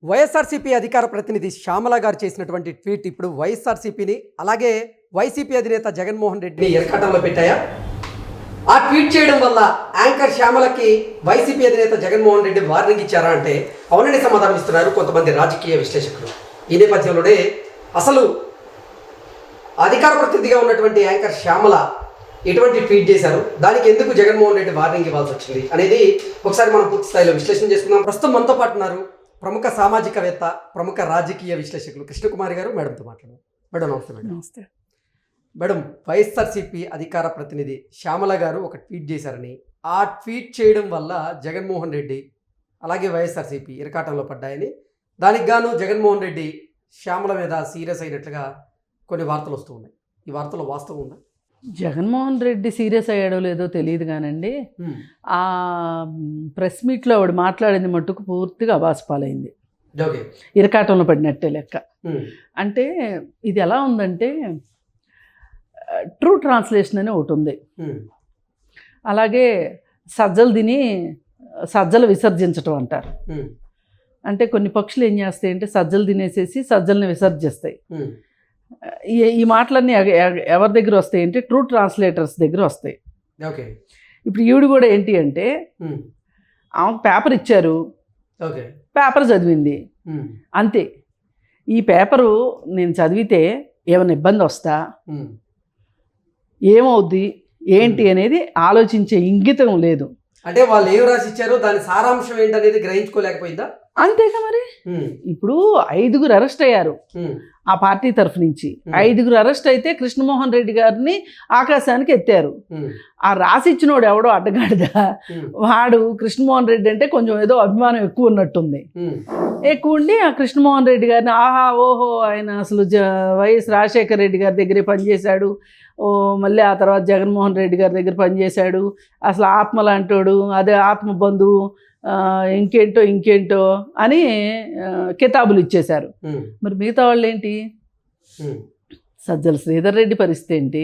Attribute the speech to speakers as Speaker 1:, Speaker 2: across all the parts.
Speaker 1: వైఎస్ఆర్సీపీ అధికార ప్రతినిధి శ్యామల గారు చేసినటువంటి ట్వీట్ ఇప్పుడు వైఎస్ఆర్సీపీని అలాగే వైసీపీ అధినేత జగన్మోహన్ రెడ్డిని ఎరకాటంలో పెట్టాయా? ఆ ట్వీట్ చేయడం వల్ల యాంకర్ శ్యామలకి వైసీపీ అధినేత జగన్మోహన్ రెడ్డి వార్నింగ్ ఇచ్చారా అంటే అవునని సమాధానం ఇస్తున్నారు కొంతమంది రాజకీయ విశ్లేషకులు. ఈ నేపథ్యంలోనే అసలు అధికార ప్రతినిధిగా ఉన్నటువంటి యాంకర్ శ్యామల ఎటువంటి ట్వీట్ చేశారు, దానికి ఎందుకు జగన్మోహన్ రెడ్డి వార్నింగ్ ఇవ్వాల్సి వచ్చింది అనేది ఒకసారి మనం పూర్తి స్థాయిలో విశ్లేషణ చేసుకుందాం. ప్రస్తుతం మనతో పాటు ఉన్నారు ప్రముఖ సామాజికవేత్త, ప్రముఖ రాజకీయ విశ్లేషకులు కృష్ణకుమారి గారు. మేడంతో మాట్లాడారు. మేడం నమస్తే. మేడం
Speaker 2: నమస్తే.
Speaker 1: మేడం, వైఎస్ఆర్సీపీ అధికార ప్రతినిధి శ్యామల గారు ఒక ట్వీట్ చేశారని, ఆ ట్వీట్ చేయడం వల్ల జగన్మోహన్ రెడ్డి అలాగే వైఎస్ఆర్సీపీ ఇరకాటంలో పడ్డాయని, దానికి గాను జగన్మోహన్ రెడ్డి శ్యామల మీద సీరియస్ అయినట్లుగా కొన్ని వార్తలు వస్తూ ఉన్నాయి. ఈ వార్తలో వాస్తవం ఉందా?
Speaker 2: జగన్మోహన్ రెడ్డి సీరియస్ అయ్యాడో లేదో తెలియదు కానండి, ఆ ప్రెస్ మీట్లో ఆవిడ మాట్లాడింది మట్టుకు పూర్తిగా అబాస్పాలైంది, ఇరకాటంలో పడినట్టే లెక్క. అంటే ఇది ఎలా ఉందంటే ట్రూ ట్రాన్స్లేషన్ అని ఒకటి ఉంది, అలాగే సజ్జలు తిని సజ్జలు విసర్జించటం అంటారు. అంటే కొన్ని పక్షులు ఏం చేస్తాయి అంటే సజ్జలు తినేసేసి సజ్జల్ని విసర్జిస్తాయి. ఈ మాటలన్నీ ఎవరి దగ్గర వస్తాయి అంటే ట్రూ ట్రాన్స్లేటర్స్ దగ్గర వస్తాయి. ఇప్పుడు ఈవిడ కూడా ఏంటి అంటే ఆమెకు పేపర్ ఇచ్చారు, పేపర్ చదివింది అంతే. ఈ పేపరు నేను చదివితే ఏమైనా ఇబ్బంది వస్తా, ఏమవుద్ది ఏంటి అనేది ఆలోచించే ఇంగితం లేదు.
Speaker 1: అంటే వాళ్ళు ఏం రాసి ఇచ్చారో దాని సారాంశం ఏంటనేది గ్రహించుకోలేకపోయిందా?
Speaker 2: అంతేగా మరి. ఇప్పుడు 5 అరెస్ట్ అయ్యారు ఆ పార్టీ తరఫు నుంచి. 5 అరెస్ట్ అయితే కృష్ణమోహన్ రెడ్డి గారిని ఆకాశానికి ఎత్తారు. ఆ రాసిచ్చినోడు ఎవడో అడ్డగాడిదా, వాడు కృష్ణమోహన్ రెడ్డి అంటే కొంచెం ఏదో అభిమానం ఎక్కువ ఉన్నట్టుంది. ఎక్కువ ఉండి ఆ కృష్ణమోహన్ రెడ్డి గారిని ఆహా ఓహో ఆయన అసలు వైఎస్ రాజశేఖర రెడ్డి గారి దగ్గరే పనిచేశాడు, మళ్ళీ ఆ తర్వాత జగన్మోహన్ రెడ్డి గారి దగ్గర పనిచేశాడు, అసలు ఆత్మ లాంటోడు, అదే ఆత్మ బంధువు, ఇంకేంటో అని కితాబులు ఇచ్చేశారు. మరి మిగతా వాళ్ళు ఏంటి? సజ్జల శ్రీధర్ రెడ్డి పరిస్థితి ఏంటి?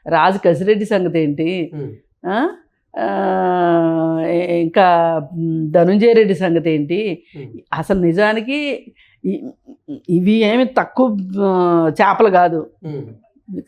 Speaker 2: రాజు కసిరెడ్డి సంగతి ఏంటి? ఇంకా ధనుంజయ రెడ్డి సంగతి ఏంటి? అసలు నిజానికి ఇవి ఏమి తక్కువ చేపలు కాదు,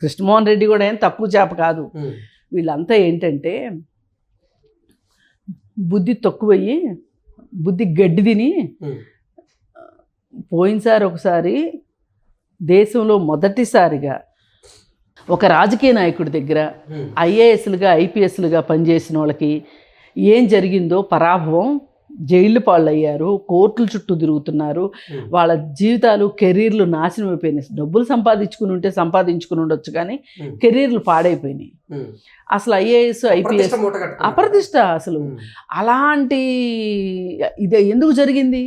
Speaker 2: కృష్ణమోహన్ రెడ్డి కూడా ఏం తక్కువ చేప కాదు. వీళ్ళంతా ఏంటంటే బుద్ధి తక్కువయ్యి బుద్ధి గడ్డి తిని, పోయినసారి ఒకసారి దేశంలో మొదటిసారిగా ఒక రాజకీయ నాయకుడి దగ్గర ఐఏఎస్లుగా ఐపీఎస్లుగా పనిచేసిన వాళ్ళకి ఏం జరిగిందో పరాభవం, జైళ్ళు పాళ్ళయ్యారు, కోర్టుల చుట్టూ తిరుగుతున్నారు, వాళ్ళ జీవితాలు కెరీర్లు నాశనం అయిపోయినాయి. డబ్బులు సంపాదించుకుని ఉండొచ్చు కానీ కెరీర్లు పాడైపోయినాయి. అసలు ఐఏఎస్ ఐపీఎస్ అప్రతిష్ట. అసలు అలాంటి ఇదే ఎందుకు జరిగింది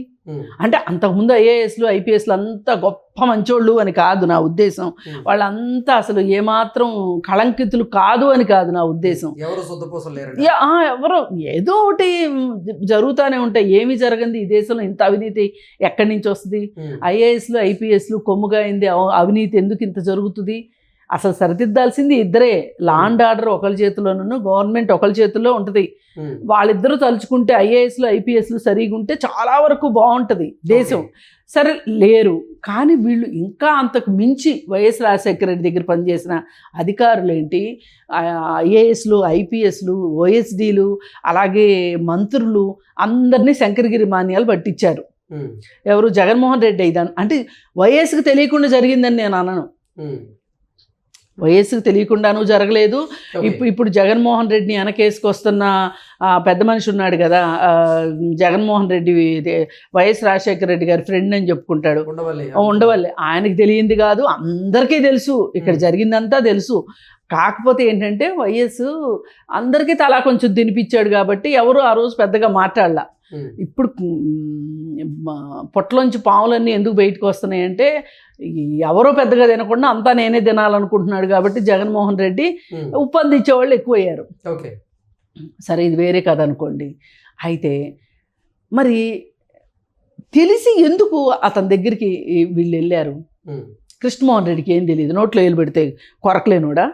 Speaker 2: అంటే అంతకుముందు ఐఏఎస్లు ఐపీఎస్లు అంతా గొప్ప మంచోళ్ళు అని కాదు నా ఉద్దేశం, వాళ్ళంతా అసలు ఏమాత్రం కళంకితులు కాదు అని కాదు నా ఉద్దేశం. ఎవరో ఏదో ఒకటి జరుగుతూనే ఉంటాయి. ఏమి జరగంది ఈ దేశంలో ఇంత అవినీతి ఎక్కడి నుంచి వస్తుంది? ఐఏఎస్లు ఐపీఎస్లు కొమ్ముగా అయింది అవినీతి ఎందుకు ఇంత జరుగుతుంది? అసలు సరిదిద్దాల్సింది ఇద్దరే. లా అండ్ ఆర్డర్ ఒకరి చేతిలోనూ గవర్నమెంట్ ఒకరి చేతుల్లో ఉంటుంది. వాళ్ళిద్దరూ తలుచుకుంటే ఐఏఎస్లు ఐపీఎస్లు సరిగా ఉంటే చాలా వరకు బాగుంటుంది దేశం. సరే లేరు, కానీ వీళ్ళు ఇంకా అంతకు మించి వైఎస్ రాజశేఖర రెడ్డి దగ్గర పనిచేసిన అధికారులు ఏంటి, ఐఏఎస్లు ఐపీఎస్లు ఓఎస్డీలు అలాగే మంత్రులు అందరినీ శంకరగిరి మాన్యాలు పట్టించారు. ఎవరు? జగన్మోహన్ రెడ్డి. ఇదాన్ని అంటే వైఎస్కి తెలియకుండా జరిగిందని నేను అనను, వైఎస్కి తెలియకుండానూ జరగలేదు. ఇప్పుడు జగన్మోహన్ రెడ్డిని వెనకేసుకొస్తున్న పెద్ద మనిషి ఉన్నాడు కదా, జగన్మోహన్ రెడ్డి వైఎస్ రాజశేఖర రెడ్డి గారి ఫ్రెండ్ అని చెప్పుకుంటాడు, ఉండవల్లి. ఆయనకి తెలియంది కాదు, అందరికీ తెలుసు, ఇక్కడ జరిగిందంతా తెలుసు. కాకపోతే ఏంటంటే వైఎస్ అందరికీ తలా కొంచెం తినిపించాడు కాబట్టి ఎవరు ఆ రోజు పెద్దగా మాట్లాడలా. ఇప్పుడు పొట్టలోంచి పాములన్నీ ఎందుకు బయటకు వస్తున్నాయంటే ఎవరో పెద్దగా తినకుండా అంతా నేనే తినాలనుకుంటున్నాడు కాబట్టి జగన్మోహన్ రెడ్డి ఉప్పందించేవాళ్ళు ఎక్కువయ్యారు. సరే ఇది వేరే కథ అనుకోండి. అయితే మరి తెలిసి ఎందుకు అతని దగ్గరికి వీళ్ళు వెళ్ళారు? కృష్ణమోహన్ రెడ్డికి ఏం తెలియదు, నోట్లో వేలు పెడితే కొరకలేనోడా?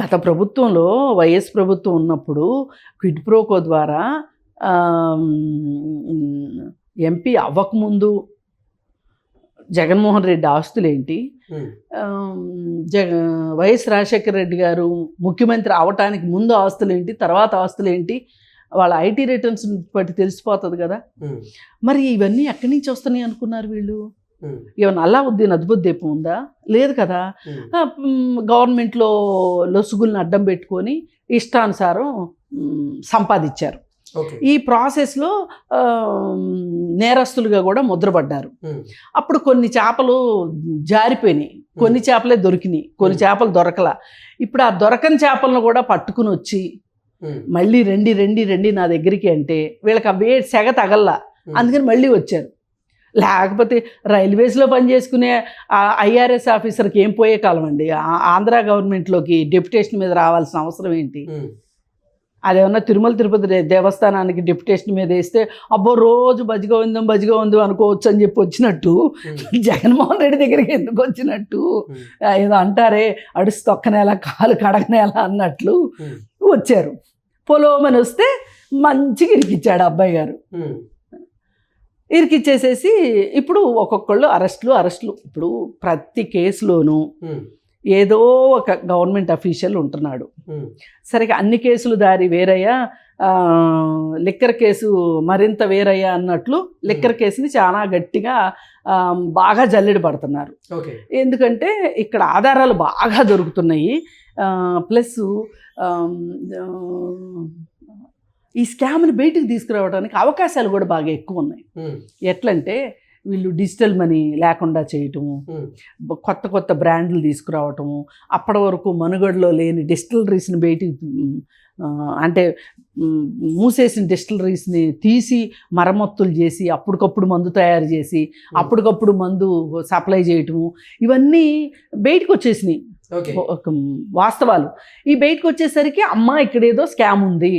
Speaker 2: గత ప్రభుత్వంలో వైఎస్ ప్రభుత్వం ఉన్నప్పుడు క్విడ్ ప్రోకో ద్వారా ఎంపీ అవ్వకముందు జగన్మోహన్ రెడ్డి ఆస్తులేంటి, వైఎస్ రాజశేఖర రెడ్డి గారు ముఖ్యమంత్రి అవటానికి ముందు ఆస్తులేంటి, తర్వాత ఆస్తులేంటి, వాళ్ళ ఐటీ రిటర్న్స్ బట్టి తెలిసిపోతుంది కదా. మరి ఇవన్నీ ఎక్కడి నుంచి వస్తున్నాయి అనుకున్నారు వీళ్ళు? ఏమన్నా అల్లావుద్దీన్ అద్భుత దీపం ఉందా? లేదు కదా. గవర్నమెంట్లో లొసుగుల్ని అడ్డం పెట్టుకొని ఇష్టానుసారం సంపాదించారు. ఈ ప్రాసెస్లో నేరస్తులుగా కూడా ముద్రపడ్డారు. అప్పుడు కొన్ని చేపలు జారిపోయినాయి, కొన్ని చేపలే దొరికినాయి, కొన్ని చేపలు దొరకలా. ఇప్పుడు ఆ దొరకని చేపలను కూడా పట్టుకుని వచ్చి మళ్ళీ రండి నా దగ్గరికి అంటే వీళ్ళకి అవే సెగ తగల్లా, అందుకని మళ్ళీ వచ్చారు. లేకపోతే రైల్వేస్లో పనిచేసుకునే ఐఆర్ఎస్ ఆఫీసర్కి ఏం పోయే కాలం అండి. ఆంధ్ర గవర్నమెంట్లోకి డెప్యుటేషన్ మీద రావాల్సిన అవసరం ఏంటి? అదేమన్నా తిరుమల తిరుపతి దేవస్థానానికి డెప్యుటేషన్ మీద వేస్తే అబ్బో రోజు బజిగోవిందం అనుకోవచ్చు అని చెప్పి వచ్చినట్టు జగన్మోహన్ రెడ్డి దగ్గరికి ఎందుకు వచ్చినట్టు? ఏదో అంటారే అడుసు తొక్కనేలా కాలు కడగనేలా అన్నట్లు వచ్చారు. పొలోమని వస్తే మంచిగా ఇరికిచ్చాడు అబ్బాయి గారు. ఇరికిచ్చేసేసి ఇప్పుడు ఒక్కొక్కళ్ళు అరెస్టులు. ఇప్పుడు ప్రతి కేసులోనూ ఏదో ఒక గవర్నమెంట్ అఫీషియల్ ఉంటున్నాడు. సరిగా అన్ని కేసులు దారి వేరయ్యా, లిక్కర్ కేసు మరింత వేరయ్యా అన్నట్లు లిక్కర్ కేసుని చాలా గట్టిగా బాగా జల్లెడ పడుతున్నారు. ఎందుకంటే ఇక్కడ ఆధారాలు బాగా దొరుకుతున్నాయి. ప్లస్ ఈ స్కామ్ని బయటకు తీసుకురావడానికి అవకాశాలు కూడా బాగా ఎక్కువ ఉన్నాయి. ఎట్లంటే వీళ్ళు డిజిటల్ మనీ లేకుండా చేయటము, కొత్త బ్రాండ్లు తీసుకురావటము, అప్పటి వరకు మనుగడలో లేని డిస్టిలరీస్ని బయటికి అంటే మూసేసిన డిస్టిలరీస్ని తీసి మరమ్మతులు చేసి అప్పటికప్పుడు మందు తయారు చేసి అప్పటికప్పుడు మందు సప్లై చేయటము, ఇవన్నీ బయటకు వచ్చేసినాయి వాస్తవాలు. ఈ బయటకు వచ్చేసరికి అమ్మ ఇక్కడేదో స్కామ్ ఉంది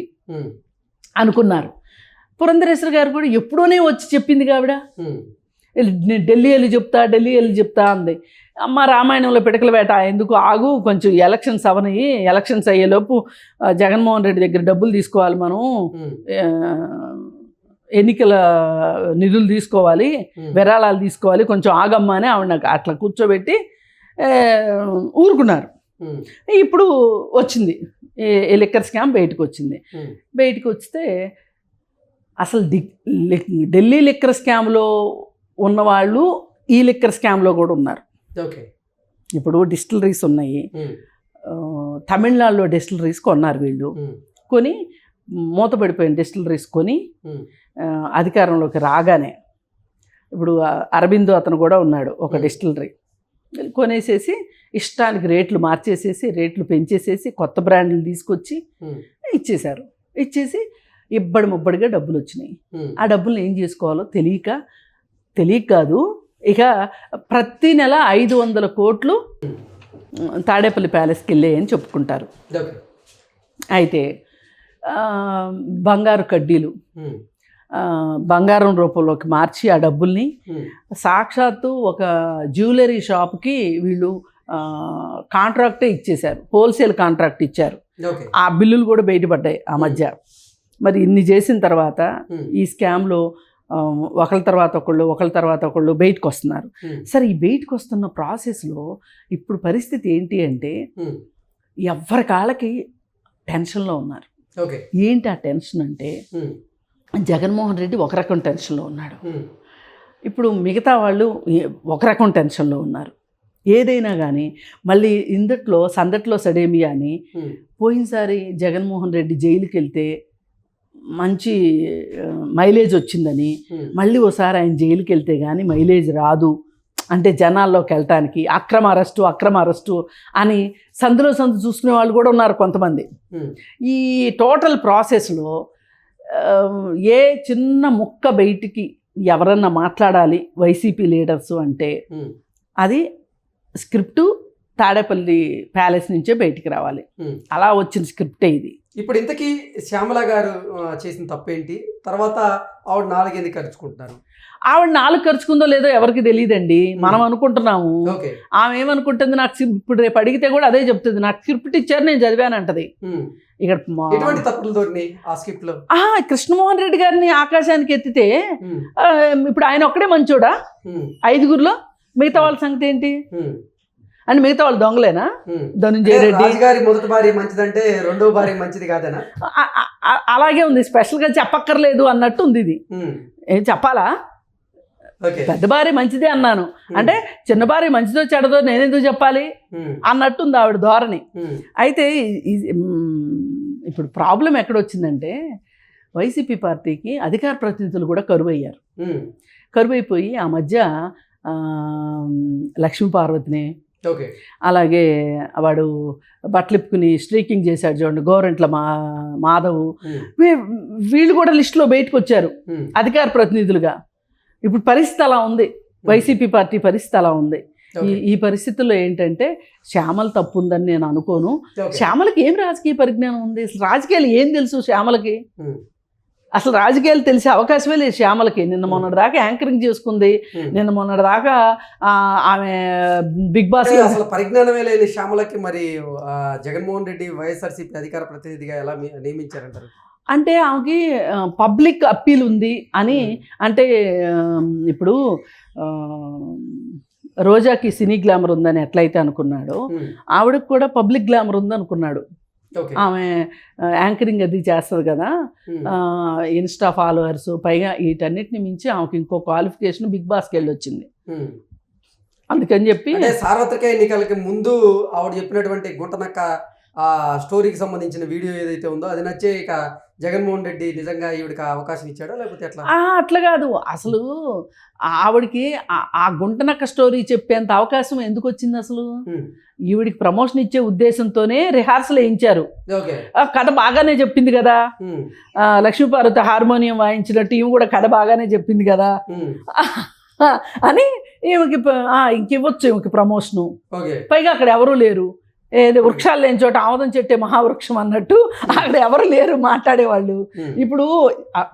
Speaker 2: అనుకున్నారు. పురంధరేశ్వరి గారు కూడా ఎప్పుడోనే వచ్చి చెప్పింది ఆవిడ, ఢిల్లీ వెళ్ళి చెప్తా అంది. అమ్మ రామాయణంలో పిడకల వేట ఎందుకు, ఆగు కొంచెం ఎలక్షన్స్ అయ్యేలోపు జగన్మోహన్ రెడ్డి దగ్గర డబ్బులు తీసుకోవాలి, మనం ఎన్నికల నిధులు తీసుకోవాలి, విరాళాలు తీసుకోవాలి, కొంచెం ఆగమ్మా అని ఆవిడ నాకు అట్లా కూర్చోబెట్టి ఊరుకున్నారు. ఇప్పుడు వచ్చింది ఈ లిక్కర్ స్కామ్ బయటకు వచ్చింది. బయటకు వస్తే అసలు ఢిల్లీ లిక్కర్ స్కామ్లో ఉన్నవాళ్ళు ఈ లిక్కర్ స్కామ్లో కూడా ఉన్నారు. ఇప్పుడు డిస్టిలరీస్ ఉన్నాయి, తమిళనాడులో డిస్టిలరీస్ కొన్నారు వీళ్ళు. కొని మూతపడిపోయిన డిస్టిలరీస్ కొని అధికారంలోకి రాగానే ఇప్పుడు అరబిందో అతను కూడా ఉన్నాడు ఒక డిస్టిలరీ, కొనేసేసి ఇష్టానికి రేట్లు మార్చేసేసి రేట్లు పెంచేసేసి కొత్త బ్రాండ్లు తీసుకొచ్చి ఇచ్చేశారు. ఇచ్చేసి ముబ్బడిగా డబ్బులు వచ్చినాయి. ఆ డబ్బులు ఏం చేసుకోవాలో తెలియక కాదు, ఇక ప్రతి నెల 500 కోట్లు తాడేపల్లి ప్యాలెస్కి వెళ్ళాయని చెప్పుకుంటారు. అయితే బంగారు కడ్డీలు బంగారం రూపంలోకి మార్చి ఆ డబ్బుల్ని సాక్షాత్తు ఒక జ్యువెలరీ షాప్కి వీళ్ళు కాంట్రాక్టే ఇచ్చేశారు, హోల్సేల్ కాంట్రాక్ట్ ఇచ్చారు. ఆ బిల్లులు కూడా బయటపడ్డాయి ఆ మధ్య. మరి ఇన్ని చేసిన తర్వాత ఈ స్కామ్లో ఒకళ్ళ తర్వాత ఒకళ్ళు బయటకు వస్తున్నారు. సరే, ఈ బయటకు వస్తున్న ప్రాసెస్లో ఇప్పుడు పరిస్థితి ఏంటి అంటే ఎవరి కాళ్ళకి టెన్షన్లో ఉన్నారు. ఏంటి ఆ టెన్షన్ అంటే, జగన్మోహన్ రెడ్డి ఒక రకం టెన్షన్లో ఉన్నాడు, ఇప్పుడు మిగతా వాళ్ళు ఒక రకం టెన్షన్లో ఉన్నారు. ఏదైనా కానీ మళ్ళీ సందట్లో సడేమియా అని పోయినసారి జగన్మోహన్ రెడ్డి జైలుకి వెళ్తే మంచి మైలేజ్ వచ్చిందని, మళ్ళీ ఓసారి ఆయన జైలుకి వెళ్తే కానీ మైలేజ్ రాదు అంటే జనాల్లోకి వెళ్ళటానికి అక్రమ అరెస్టు అని సందు చూసుకునే వాళ్ళు కూడా ఉన్నారు కొంతమంది. ఈ టోటల్ ప్రాసెస్లో ఏ చిన్న ముక్క బయటికి ఎవరన్నా మాట్లాడాలి వైసీపీ లీడర్సు అంటే అది స్క్రిప్టు తాడేపల్లి ప్యాలెస్ నుంచే బయటికి రావాలి. అలా వచ్చిన స్క్రిప్టే ఇది.
Speaker 1: ఇప్పుడు ఇంతకీ శ్యామల గారు చేసిన తప్పేంటి? తర్వాత ఆవిడ 4 ఎందుకు ఖర్చుకుంటున్నారు?
Speaker 2: ఆవిడ 4 ఖర్చుకుందో లేదో ఎవరికి తెలియదండి. మనం అనుకుంటున్నాము.
Speaker 1: ఓకే.
Speaker 2: ఆమె ఏమనుకుంటుంది, నాకు ఇప్పుడు రేపు అడిగితే కూడా అదే చెప్తుంది, నాకు స్క్రిప్ట్ ఇచ్చారు నేను చదివానంటది. ఇక్కడ
Speaker 1: ఎటువంటి తప్పులు దొరికినాయి ఆ స్క్రిప్ట్ లో?
Speaker 2: కృష్ణమోహన్ రెడ్డి గారిని ఆకాశానికి ఎత్తితే ఇప్పుడు ఆయన ఒక్కడే మంచోడా 5గురిలో? మిగతా వాళ్ళ సంగతి ఏంటి? అంటే మిగతా వాళ్ళు దొంగలేనా? ధనుంజయ రెడ్డి
Speaker 1: రాజుగారి మొదటి భార్య మంచిదంటే రెండో భార్య మంచిది కాదేనా?
Speaker 2: అలాగే ఉంది, స్పెషల్ గా చెప్పక్కర్లేదు అన్నట్టు ఉంది. ఇది ఏం చెప్పాలా? పెద్ద భార్య మంచిదే అన్నాను అంటే చిన్న భార్య మంచిదో చెడదో నేనెందుకు చెప్పాలి అన్నట్టుంది ఆవిడ ధోరణి. అయితే ఇప్పుడు ప్రాబ్లం ఎక్కడొచ్చిందంటే వైసీపీ పార్టీకి అధికార ప్రతినిధులు కూడా కరువయ్యారు. కరువైపోయి ఆ మధ్య లక్ష్మీపార్వతిని, అలాగే వాడు బట్టలిప్పుకుని స్ట్రీకింగ్ చేశాడు చూడండి గోరంట్ల మాధవ్, వీళ్ళు కూడా లిస్టులో బయటకు వచ్చారు అధికార ప్రతినిధులుగా. ఇప్పుడు పరిస్థితి అలా ఉంది, వైసీపీ పార్టీ పరిస్థితి అలా ఉంది. ఈ పరిస్థితుల్లో ఏంటంటే శ్యామల తప్పు ఉందని నేను అనుకోను. శ్యామలకి ఏం రాజకీయ పరిజ్ఞానం ఉంది? అసలు రాజకీయాలు ఏం తెలుసు శ్యామలకి? అసలు రాజకీయాలు తెలిసే అవకాశమే లేదు శ్యామలకి. నిన్న మొన్నటి దాకా యాంకరింగ్ చేసుకుంది, నిన్న మొన్నటి దాకా ఆమె బిగ్ బాస్.
Speaker 1: అసలు పరిజ్ఞానమే లేని శ్యామలకి మరి జగన్మోహన్ రెడ్డి వైఎస్ఆర్సీపీ అధికార ప్రతినిధిగా ఎలా నియమించారంటారు?
Speaker 2: అంటే ఆమెకి పబ్లిక్ అప్పీల్ ఉంది అని. అంటే ఇప్పుడు రోజాకి సినీ గ్లామర్ ఉందని ఎట్లయితే అనుకున్నాడో ఆవిడకి కూడా పబ్లిక్ గ్లామర్ ఉంది అనుకున్నాడు. ఆమె యాంకరింగ్ అది చేస్తుంది కదా, ఇన్స్టా ఫాలోవర్స్, పైగా వీటన్నిటిని మించి ఆమెకి ఇంకో క్వాలిఫికేషన్ బిగ్ బాస్కి వెళ్ళి వచ్చింది. అందుకని చెప్పి
Speaker 1: సార్వత్రిక ఎన్నికలకి ముందు ఆవిడ చెప్పినటువంటి గుంటనక్క స్టోరీకి సంబంధించిన వీడియో ఏదైతే ఉందో అది నచ్చే ఇక జగన్మోహన్ రెడ్డి నిజంగా ఈవిడికి అవకాశం ఇచ్చాడో లేకపోతే ఎట్లా?
Speaker 2: అట్లా కాదు, అసలు ఆవిడకి ఆ గుంటనక్క స్టోరీ చెప్పేంత అవకాశం ఎందుకు వచ్చింది? అసలు ఈవిడికి ప్రమోషన్ ఇచ్చే ఉద్దేశంతోనే రిహార్సల్ వేయించారు. కథ బాగానే చెప్పింది కదా, లక్ష్మీపార్వతి హార్మోనియం వాయించినట్టు ఈమె కూడా కథ బాగానే చెప్పింది కదా అని ఈమెకి ఇంకివ్వచ్చు ఈమెకి ప్రమోషను. పైగా అక్కడ ఎవరూ లేరు, ఏది వృక్షాలు లేని చోట ఆమోదం చెట్టే మహావృక్షం అన్నట్టు అక్కడ ఎవరు లేరు మాట్లాడేవాళ్ళు. ఇప్పుడు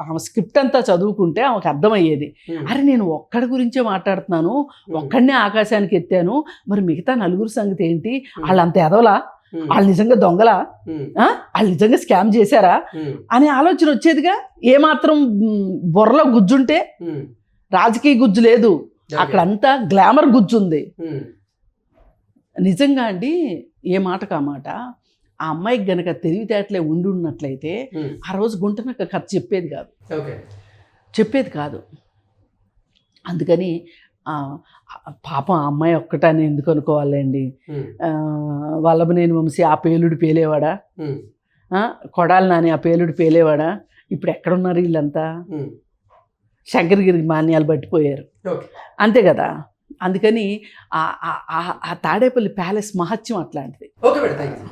Speaker 2: ఆమె స్క్రిప్ట్ అంతా చదువుకుంటే ఆమెకు అర్థమయ్యేది, అరే నేను ఒక్కడి గురించే మాట్లాడుతున్నాను, ఒక్కడనే ఆకాశానికి ఎత్తాను, మరి మిగతా 4 సంగతి ఏంటి? వాళ్ళంత ఎదవలా, వాళ్ళు నిజంగా దొంగలా, వాళ్ళు నిజంగా స్కామ్ చేశారా అనే ఆలోచన వచ్చేదిగా. ఏమాత్రం బుర్రలో గుజ్జుంటే, రాజకీయ గుజ్జు లేదు అక్కడంతా, గ్లామర్ గుజ్జు ఉంది. నిజంగా అండి, ఏ మాటకు ఆ మాట, ఆ అమ్మాయికి గనక తెలివితేటలే ఉన్నట్లయితే ఆ రోజు గుంటనక్క కథ చెప్పేది కాదు. అందుకని పాపం ఆ అమ్మాయి ఒక్కటాన్ని ఎందుకు అనుకోవాలండి? వల్లభనేని వంశీ ఆ పేలుడు పేలేవాడా? కొడాలి నాని ఆ పేలుడు పేలేవాడా? ఇప్పుడు ఎక్కడున్నారు వీళ్ళంతా? శంకరగిరి మాన్యాలు పట్టిపోయారు, అంతే కదా. అందుకని ఆ తాడేపల్లి ప్యాలెస్ మహత్యం అట్లాంటిది.
Speaker 1: Okay madam, thank you.